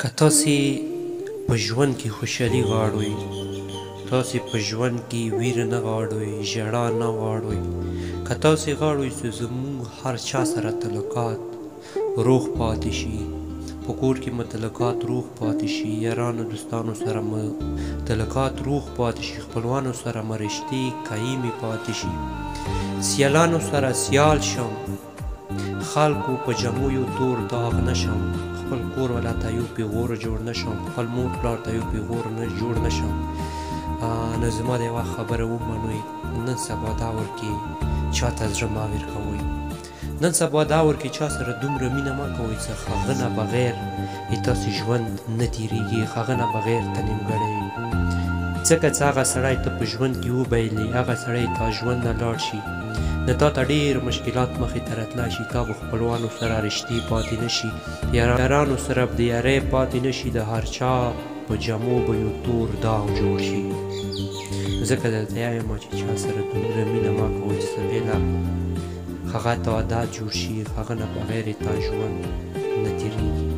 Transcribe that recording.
که تاسې په ژوند کې خوشحالي غواړئ، تاسې په ژوند کې ویره نه غواړئ، ژړا نه غواړئ، که تاسې غواړئ چې زموږ هر چا سره تعلقات روغ پاتې شي، په کور کې مو تعلقات روغ پاتې شي، یارانو دوستانو سره مو تعلقات روغ پاتې شي، خپلوانو سره مو رشتې قایمې پاتې شي، سیالانو سره سیال شم، خلکو په جامو یو تور داغ نشم، خپل کور والا ته یو پیغور جوړ نشم، خپل مور پلار ته یو پیغور جوړ نشم. نو زما د یوه خبره ومنئ، نن سبا دا ور کې چا ته زړه مه ورکوئ، نن سبا دا ور کې چا سره دومره مینه مه کوئ چې هغه نه بغیر تاسې ژوند نه تېرېږي، هغه نه بغیر ته نیمګړی وي. ځکه چې هغه سړی ته په ژوند کې وبایلې، هغه سړی تا ژوند نه لاړ شي، نو تا ته ډېر مشکلات مخې ته راتلی شي، تا به خپلوانو سره رشتې پاتې نه شي، یارانو سره به د یارۍ پاتې نه شي، د هر چا په جامو به یو تور داغ جوړ شي. ځکه درته وایم چې چا سره دومره مینه مه کوئ چې بېله هغه ته عادت جوړ شي، هغه نه بغیر تا ژوند نه تېرېږي.